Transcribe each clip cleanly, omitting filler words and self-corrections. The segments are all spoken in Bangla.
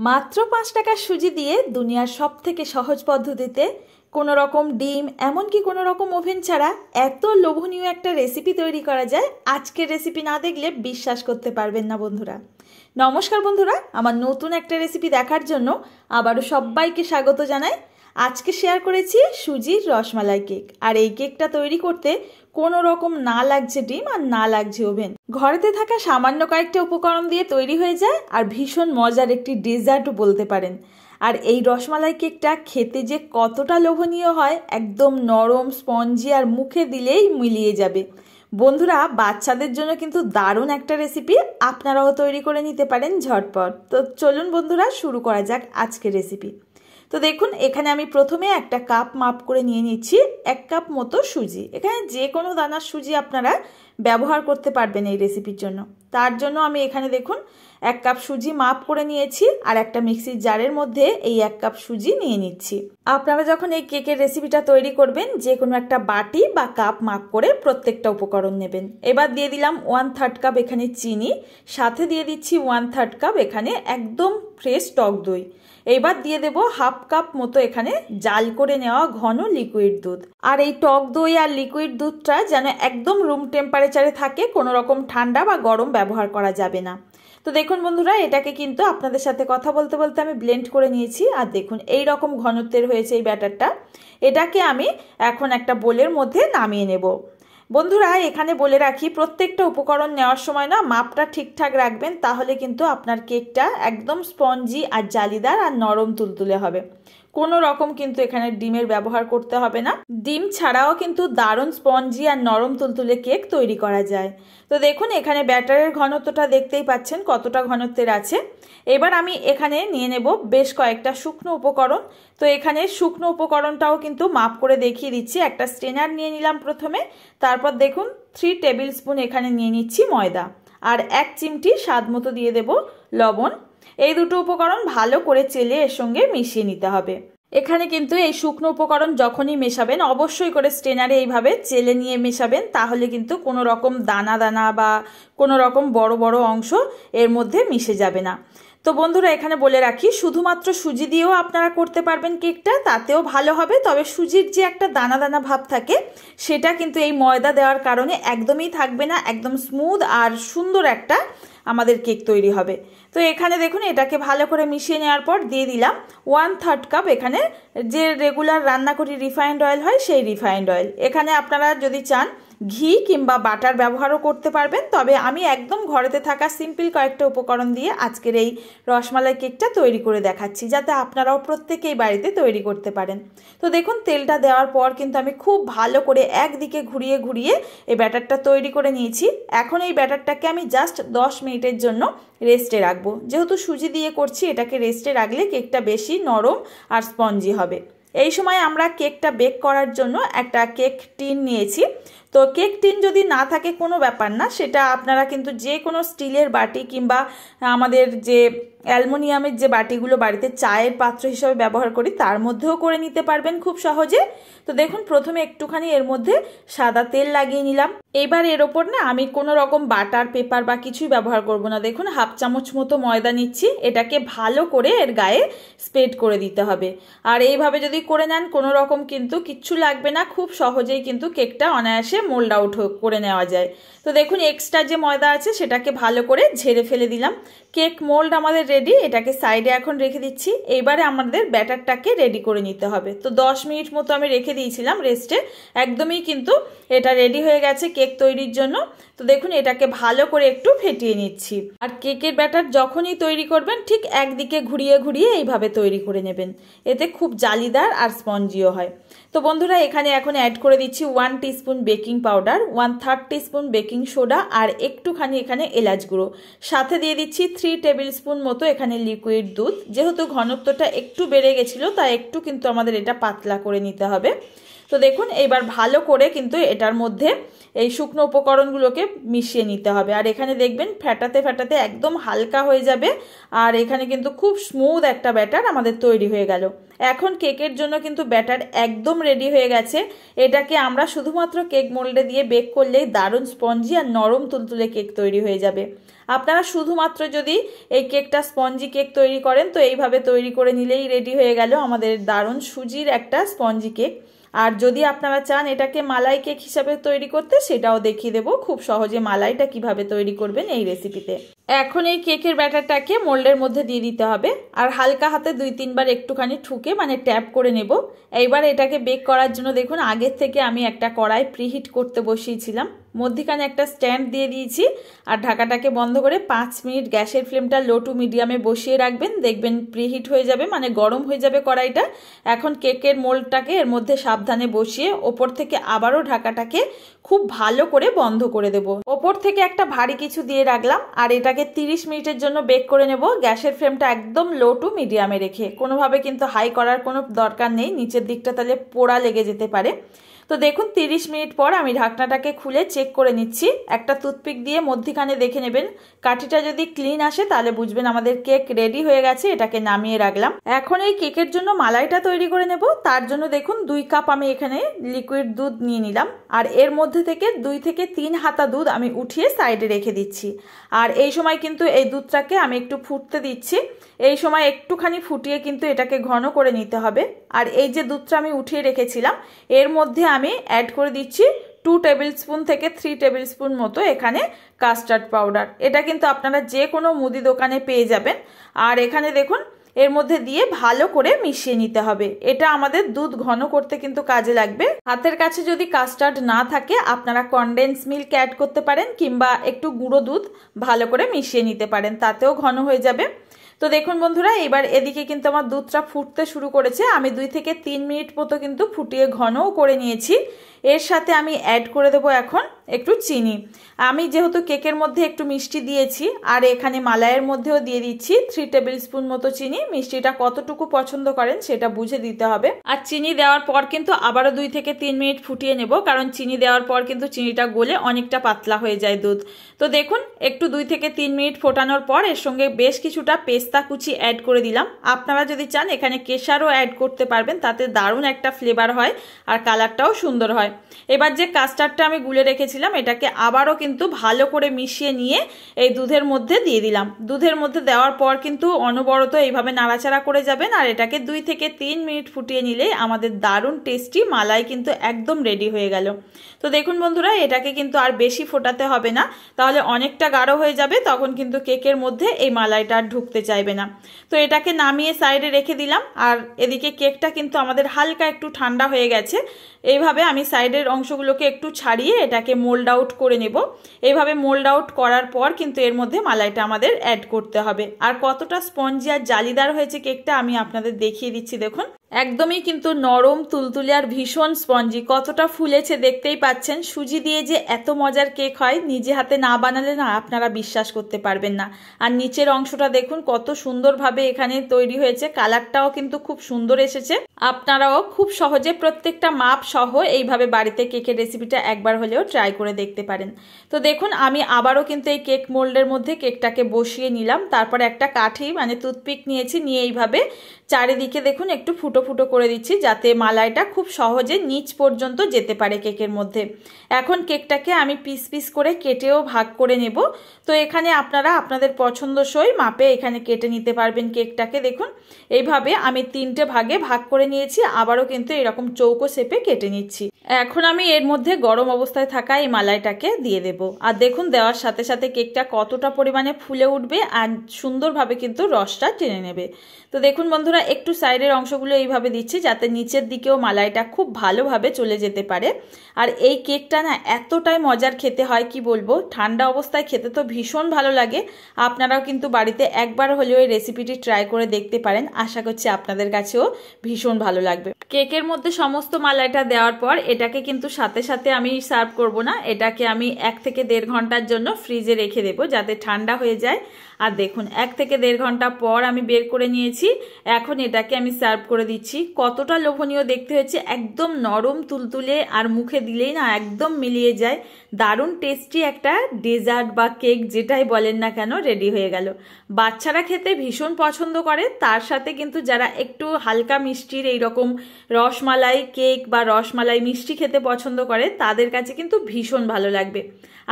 মাত্র ৫ টাকার সুজি দিয়ে দুনিয়ার সবথেকে সহজ পদ্ধতিতে কোনো রকম ডিম এমনকি কোনো রকম ওভেন ছাড়া এত লোভনীয় একটা রেসিপি তৈরি করা যায়। আজকের রেসিপি না দেখলে বিশ্বাস করতে পারবেন না বন্ধুরা। নমস্কার বন্ধুরা, আমার নতুন একটা রেসিপি দেখার জন্য আবারও সবাইকে স্বাগত জানাই। আজকে শেয়ার করেছি সুজির রসমালাই কেক, আর এই কেকটা তৈরি করতে কোনো রকম না লাগছে ডিম আর না লাগছে ওভেন। ঘরেতে থাকা সামান্য কয়েকটা উপকরণ দিয়ে তৈরি হয়ে যায় আর ভীষণ মজার একটি ডেজার্টও বলতে পারেন। আর এই রসমালাই কেকটা খেতে যে কতটা লোভনীয় হয়, একদম নরম স্পঞ্জি আর মুখে দিলেই মিলিয়ে যাবে। বন্ধুরা, বাচ্চাদের জন্য কিন্তু দারুণ একটা রেসিপি, আপনারাও তৈরি করে নিতে পারেন ঝটপট। তো চলুন বন্ধুরা, শুরু করা যাক আজকের রেসিপি। তো দেখুন, এখানে আমি প্রথমে একটা কাপ মাপ করে নিয়ে নিচ্ছি 1 কাপ মতো সুজি। এখানে যে কোনো দানার সুজি আপনারা ব্যবহার করতে পারবেন এই রেসিপির জন্য। তার জন্য আমি এখানে দেখুন 1 কাপ সুজি মাপ করে নিয়েছি, আর একটা মিক্সির জারের মধ্যে এই 1 কাপ সুজি নিয়ে নিচ্ছি। আপনারা যখন এই কেকের রেসিপিটা তৈরি করবেন, যে কোনো একটা বাটি বা কাপ মাপ করে প্রত্যেকটা উপকরণ নেবেন। এবার দিয়ে দিলাম 1/3 কাপ এখানে চিনি, সাথে দিয়ে দিচ্ছি 1/3 কাপ এখানে একদম ফ্রেশ টক দই। এবার দিয়ে দেব 1/2 কাপ মতো এখানে জাল করে নেওয়া ঘন লিকুইড দুধ। আর এই টক দই আর লিকুইড দুধটা যেন একদম রুম টেম্পারেচারে থাকে, কোনো রকম ঠান্ডা বা গরম ব্যবহার করা যাবে না। তো দেখুন বন্ধুরা, এটাকে কিন্তু আপনাদের সাথে কথা বলতে বলতে আমি ব্লেন্ড করে নিয়েছি। আর দেখুন এই রকম ঘনত্বের হয়েছে এই ব্যাটারটা। এটাকে আমি এখন একটা বোলের মধ্যে নামিয়ে নেব। বন্ধুরা, এখানে বলে রাখি, প্রত্যেকটা উপকরণ নেওয়ার সময় না মাপটা ঠিকঠাক রাখবেন, তাহলে কিন্তু আপনার কেকটা একদম স্পঞ্জি আর জালিদার আর নরম তুলতুলে হবে। কোনো রকম কিন্তু এখানে ডিমের ব্যবহার করতে হবে না। ডিম ছাড়াও কিন্তু দারুণ স্পঞ্জি আর নরম তুলতুলে কেক তৈরি করা যায়। তো দেখুন, এখানে ব্যাটারের ঘনত্বটা দেখতেই পাচ্ছেন কতটা ঘনত্বের আছে। এবার আমি এখানে নিয়ে নেব বেশ কয়েকটা শুকনো উপকরণ। তো এখানে শুকনো উপকরণটাও কিন্তু মাপ করে দেখিয়ে দিচ্ছি। একটা স্ট্রেনার নিয়ে নিলাম প্রথমে, তারপর দেখুন 3 টেবিল স্পুন এখানে নিয়ে নিচ্ছি ময়দা, আর 1 চিমটি স্বাদ মতো দিয়ে দেব লবণ। এই দুটো উপকরণ ভালো করে চেলে এর সঙ্গে মিশিয়ে নিতে হবে। এখানে কিন্তু এই শুকনো উপকরণ যখনই মেশাবেন, অবশ্যই করে স্ট্রেনারে এইভাবে চেলে নিয়ে মেশাবেন, তাহলে কিন্তু কোনো রকম দানা দানা বা কোনো রকম বড় বড় অংশ এর মধ্যে মিশে যাবে না। তো বন্ধুরা, এখানে বলে রাখি, শুধুমাত্র সুজি দিয়েও আপনারা করতে পারবেন কেকটা, তাতেও ভালো হবে। তবে সুজির যে একটা দানা দানা ভাব থাকে, সেটা কিন্তু এই ময়দা দেওয়ার কারণে একদমই থাকবে না। একদম স্মুথ আর সুন্দর একটা আমাদের কেক তৈরি হবে। তো এখানে দেখুন, এটাকে ভালো করে মিশিয়ে নেওয়ার পর দিয়ে দিলাম 1/3 কাপ এখানে যে রেগুলার রান্না করি রিফাইন্ড অয়েল হয়, সেই রিফাইন্ড অয়েল। এখানে আপনারা যদি চান ঘি কিংবা বাটার ব্যবহারও করতে পারবেন, তবে আমি একদম ঘরেতে থাকা সিম্পল কয়েকটা উপকরণ দিয়ে আজকের এই রসমালাই কেকটা তৈরি করে দেখাচ্ছি, যাতে আপনারাও প্রত্যেকেই বাড়িতে তৈরি করতে পারেন। তো দেখুন, তেলটা দেওয়ার পর কিন্তু আমি খুব ভালো করে একদিকে ঘুরিয়ে ঘুরিয়ে এই ব্যাটারটা তৈরি করে নিয়েছি। এখন এই ব্যাটারটাকে আমি জাস্ট 10 মিনিটের জন্য রেস্টে রাখবো। যেহেতু সুজি দিয়ে করছি, এটাকে রেস্টে রাখলে কেকটা বেশি নরম আর স্পঞ্জি হবে। এই সময় আমরা কেকটা বেক করার জন্য একটা কেক টিন নিয়েছি। তো কেক টিন যদি না থাকে কোনো ব্যাপার না, সেটা আপনারা কিন্তু যে কোনো স্টিলের বাটি কিংবা আমাদের যে অ্যালুমিনিয়ামের যে বাটিগুলো বাড়িতে চায়ের পাত্র হিসেবে ব্যবহার করি, তার মধ্যেও করে নিতে পারবেন খুব সহজে। তো দেখুন, প্রথমে একটুখানি এর মধ্যে সাদা তেল লাগিয়ে নিলাম। এবার এর ওপর না আমি কোনো রকম বাটার পেপার বা কিছুই ব্যবহার করব না। দেখুন, 1/2 চামচ মতো ময়দা নিচ্ছি, এটাকে ভালো করে এর গায়ে স্প্রেড করে দিতে হবে। আর এইভাবে যদি করে নেন, কোনো রকম কিন্তু কিচ্ছু লাগবে না, খুব সহজেই কিন্তু কেকটা অনায়াসে মোল্ড আউট করে নেওয়া যায়। তো দেখুন, এক্সট্রা যে ময়দা আছে সেটাকে ভালো করে ঝেড়ে ফেলে দিলাম। কেক মোল্ড আমাদের রেডি, এটাকে সাইডে এখন রেখে দিচ্ছি। এইবারে আমাদের ব্যাটারটাকে রেডি করে নিতে হবে। তো 10 মিনিট মতো আমি রেখে দিয়েছিলাম রেস্টে, একদমই কিন্তু এটা রেডি হয়ে গেছে কেক তৈরির জন্য। তো দেখুন, এটাকে ভালো করে একটু ফেটিয়ে নিচ্ছি। আর কেকের ব্যাটার যখনই তৈরি করবেন, ঠিক একদিকে ঘুরিয়ে ঘুরিয়ে এইভাবে তৈরি করে নেবেন, এতে খুব জালিদার আর স্পঞ্জিও হয়। তো বন্ধুরা, এখানে এখন অ্যাড করে দিচ্ছি 1 teaspoon baking powder, 1/3 teaspoon baking soda, আর একটুখানি এখানে এলাচ গুঁড়ো। সাথে দিয়ে দিচ্ছি 3 টেবিল স্পুন মতো এখানে লিকুইড দুধ। যেহেতু ঘনত্বটা একটু বেড়ে গেছিলো, তাই একটু কিন্তু আমাদের এটা পাতলা করে নিতে হবে। তো দেখুন এইবার ভালো করে কিন্তু এটার মধ্যে এই শুকনো উপকরণগুলোকে মিশিয়ে নিতে হবে। আর এখানে দেখবেন ফেটাতে ফেটাতে একদম হালকা হয়ে যাবে, আর এখানে কিন্তু খুব স্মুথ একটা ব্যাটার আমাদের তৈরি হয়ে গেল। এখন কেকের জন্য কিন্তু ব্যাটার একদম রেডি হয়ে গেছে। এটাকে আমরা শুধুমাত্র কেক মোল্ডে দিয়ে বেক করলেই দারুণ স্পঞ্জি আর নরম তুলতুলে কেক তৈরি হয়ে যাবে। আপনারা শুধুমাত্র যদি এই কেকটা স্পঞ্জি কেক তৈরি করেন তো এইভাবে তৈরি করে নিলেই রেডি হয়ে গেল আমাদের দারুণ সুজির একটা স্পঞ্জি কেক। আর যদি আপনারা চান এটাকে মালাই কেক হিসাবে তৈরি করতে, সেটাও দেখিয়ে দেবো খুব সহজে মালাইটা কিভাবে তৈরি করবেন এই রেসিপিতে। এখন এই কেকের ব্যাটারটাকে মোল্ডের মধ্যে দিয়ে দিতে হবে, আর হালকা হাতে 2-3 বার একটুখানি ঠুকে মানে ট্যাপ করে নেব। এইবার এটাকে বেক করার জন্য দেখুন আগের থেকে আমি একটা কড়াই প্রিহিট করতে বসিয়েছিলাম, মধ্যখানে একটা স্ট্যান্ড দিয়ে দিয়েছি, আর ঢাকাটাকে বন্ধ করে 5 মিনিট গ্যাসের ফ্লেমটা লো টু মিডিয়ামে বসিয়ে রাখবেন। দেখবেন প্রিহিট হয়ে যাবে, মানে গরম হয়ে যাবে কড়াইটা। এখন কেকের মোল্ডটাকে এর মধ্যে সাবধানে বসিয়ে ওপর থেকে আবারও ঢাকাটাকে খুব ভালো করে বন্ধ করে দেব। ওপর থেকে একটা ভারী কিছু দিয়ে রাখলাম, আর এটাকে 30 মিনিটের জন্য বেক করে নেব গ্যাসের ফ্লেমটা একদম লো টু মিডিয়ামে রেখে। কোনোভাবে কিন্তু হাই করার কোনো দরকার নেই, নিচের দিকটা তাহলে পোড়া লেগে যেতে পারে। তো দেখুন 30 মিনিট পর আমি ঢাকনাটাকে খুলে চেক করে নিচ্ছি। একটা টুথপিক দিয়ে মধ্যখানে দেখে নেবেন, কাঠিটা যদি ক্লিন আসে তাহলে বুঝবেন আমাদের কেক রেডি হয়ে গেছে। এটাকে নামিয়ে রাখলাম। এখন এই কেকের জন্য মালাইটা তৈরি করে নেব। তার জন্য দেখুন 2 কাপ আমি এখানে লিকুইড দুধ নিয়ে নিলাম, আর এর মধ্যে থেকে 2 থেকে 3 হাতা দুধ আমি উঠিয়ে সাইডে রেখে দিচ্ছি। আর এই সময় কিন্তু এই দুধটাকে আমি একটু ফুটতে দিচ্ছি। এই সময় একটুখানি ফুটিয়ে কিন্তু এটাকে ঘন করে নিতে হবে। আর এই যে দুধটা আমি উঠিয়ে রেখেছিলাম এর মধ্যে আমি অ্যাড করে দিচ্ছি 2 টেবিল স্পুন থেকে 3 টেবিল স্পুন মতো এখানে কাস্টার্ড পাউডার। এটা কিন্তু আপনারা যে কোনো মুদি দোকানে পেয়ে যাবেন। আর এখানে দেখুন এর মধ্যে দিয়ে ভালো করে মিশিয়ে নিতে হবে। এটা আমাদের দুধ ঘন করতে কিন্তু কাজে লাগবে। হাতের কাছে যদি কাস্টার্ড না থাকে আপনারা কনডেন্স মিল্ক অ্যাড করতে পারেন, কিংবা একটু গুঁড়ো দুধ ভালো করে মিশিয়ে নিতে পারেন, তাতেও ঘন হয়ে যাবে। তো দেখুন বন্ধুরা এবার এদিকে কিন্তু আমার দুধটা ফুটতে শুরু করেছে। আমি 2 থেকে 3 মিনিট মতো কিন্তু ফুটিয়ে ঘনও করে নিয়েছি। এর সাথে আমি অ্যাড করে দেবো এখন একটু চিনি। আমি যেহেতু কেকের মধ্যে একটু মিষ্টি দিয়েছি, আর এখানে মালাইয়ের মধ্যেও দিয়ে দিচ্ছি 3 টেবিল স্পুন মতো চিনি। মিষ্টিটা কতটুকু পছন্দ করেন সেটা বুঝে দিতে হবে। আর চিনি দেওয়ার পর কিন্তু আবারও 2 থেকে 3 মিনিট ফুটিয়ে নেব, কারণ চিনি দেওয়ার পর কিন্তু চিনিটা গলে অনেকটা পাতলা হয়ে যায় দুধ। তো দেখুন একটু 2 থেকে 3 মিনিট ফোটানোর পর এর সঙ্গে বেশ কিছুটা পেস্তা কুচি অ্যাড করে দিলাম। আপনারা যদি চান এখানে কেশারও অ্যাড করতে পারবেন, তাতে দারুণ একটা ফ্লেভার হয় আর কালারটাও সুন্দর হয়। এবার যে কাস্টার্ডটা আমি গুলে রেখেছিলাম এটাকে আবারও কিন্তু ভালো করে মিশিয়ে নিয়ে এই দুধের মধ্যে দিয়ে দিলাম। দুধের মধ্যে দেওয়ার পর কিন্তু অনবরত এইভাবে নাড়াচাড়া করে যাবেন, আর এটাকে 2 থেকে 3 মিনিট ফুটিয়ে নিলেই আমাদের দারুণ টেস্টি মালাই কিন্তু একদম রেডি হয়ে গেল। তো দেখুন বন্ধুরা এটাকে কিন্তু আর বেশি ফোটাতে হবে না, তাহলে অনেকটা গাঢ় হয়ে যাবে, তখন কিন্তু কেকের মধ্যে এই মালাইটা আর ঢুকতে চাইবে না। তো এটাকে নামিয়ে সাইডে রেখে দিলাম। আর এদিকে কেকটা কিন্তু আমাদের হালকা একটু ঠান্ডা হয়ে গেছে। এইভাবে আমি সাইডের অংশগুলোকে একটু ছাড়িয়ে এটাকে মোল্ড আউট করে নেব। এইভাবে মোল্ড আউট করার পর কিন্তু এর মধ্যে মালাইটা আমাদের অ্যাড করতে হবে। আর কতটা স্পঞ্জি আর জালিদার হয়েছে কেকটা আমি আপনাদের দেখিয়ে দিচ্ছি। দেখুন একদমই কিন্তু নরম তুলতুলে আর ভীষণ স্পঞ্জি, কতটা ফুলেছে দেখতেই পাচ্ছেন। সুজি দিয়ে যে এত মজার কেক হয় নিজে হাতে না বানালে না আপনারা বিশ্বাস করতে পারবেন না। আর নিচের অংশটা দেখুন কত সুন্দরভাবে এখানে তৈরি হয়েছে, কালারটাও কিন্তু খুব সুন্দর এসেছে। আপনারাও খুব সহজে প্রত্যেকটা মাপ সহ এইভাবে বাড়িতে কেকের রেসিপিটা একবার হলেও ট্রাই করে দেখতে পারেন। তো দেখুন আমি আবারও কিন্তু এই কেক মোল্ডের মধ্যে কেকটাকে বসিয়ে নিলাম। তারপর একটা কাঠি মানে টুথপিক নিয়েছি, নিয়ে এইভাবে চারিদিকে দেখুন একটু ফুটো ফুটো করে দিচ্ছি, যাতে মালাইটা খুব সহজে নিচ পর্যন্ত যেতে পারে কেকের মধ্যে। এখন কেকটাকে আমি পিস পিস করে কেটেও ভাগ করে নেব। তো এখানে আপনারা আপনাদের পছন্দসই মাপে এখানে কেটে নিতে পারবেন কেকটাকে। দেখুন এইভাবে আমি 3টে ভাগে ভাগ করে নিয়েছি, আবারও কিন্তু এরকম চৌকো শেপে কেটে নিচ্ছি। এখন আমি এর মধ্যে গরম অবস্থায় থাকা এই মালাইটাকে দিয়ে দেব। আর দেখুন দেওয়ার সাথে সাথে কেকটা কতটা পরিমাণে ফুলে উঠবে আর সুন্দরভাবে কিন্তু রসটা টেনে নেবে। তো দেখুন বন্ধুরা একটু সাইডের অংশগুলো এইভাবে দিচ্ছি, যাতে নিচের দিকেও মালাইটা খুব ভালোভাবে চলে যেতে পারে। আর এই কেকটা না এতটাই মজার খেতে হয় কি বলবো, ঠান্ডা অবস্থায় খেতে তো ভীষণ ভালো লাগে। আপনারাও কিন্তু বাড়িতে একবার হলেও এই রেসিপিটি ট্রাই করে দেখতে পারেন, আশা করছি আপনাদের কাছেও ভীষণ ভালো লাগবে। কেকের মধ্যে সমস্ত মালাইটা দেওয়ার পর এটাকে কিন্তু সাথে সাথে আমি সার্ভ করব না, এটাকে আমি 1 থেকে 1.5 ঘন্টার জন্য ফ্রিজে রেখে দেবো যাতে ঠান্ডা হয়ে যায়। আর দেখুন 1 থেকে 1.5 ঘন্টা পর আমি বের করে নিয়েছি। এখন এটাকে আমি সার্ভ করে দিচ্ছি। কতটা লোভনীয় দেখতে হয়েছে, একদম নরম তুলতুলে, আর মুখে দিলেই না একদম মিলিয়ে যায়। দারুণ টেস্টি একটা ডেজার্ট বা কেক যেটাই বলেন না কেন রেডি হয়ে গেল। বাচ্চারা খেতে ভীষণ পছন্দ করে, তার সাথে কিন্তু যারা একটু হালকা মিষ্টির এইরকম রসমালাই কেক বা রসমালাই মিষ্টি খেতে পছন্দ করে তাদের কাছে কিন্তু ভীষণ ভালো লাগবে।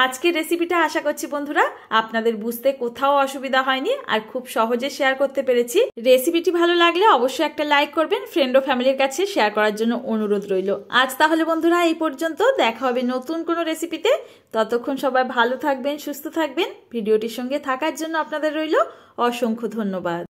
আজকের রেসিপিটা আশা করছি বন্ধুরা আপনাদের বুঝতে কোথাও অসুবিধা হয়নি আর খুব সহজে শেয়ার করতে পেরেছি। রেসিপিটি ভালো লাগলে অবশ্যই একটা লাইক করবেন, ফ্রেন্ড ও ফ্যামিলির কাছে শেয়ার করার জন্য অনুরোধ রইল। আজ তাহলে বন্ধুরা এই পর্যন্ত, দেখা হবে নতুন কোনো রেসিপিতে। ততক্ষণ সবাই ভালো থাকবেন, সুস্থ থাকবেন। ভিডিওটির সঙ্গে থাকার জন্য আপনাদের রইল অসংখ্য ধন্যবাদ।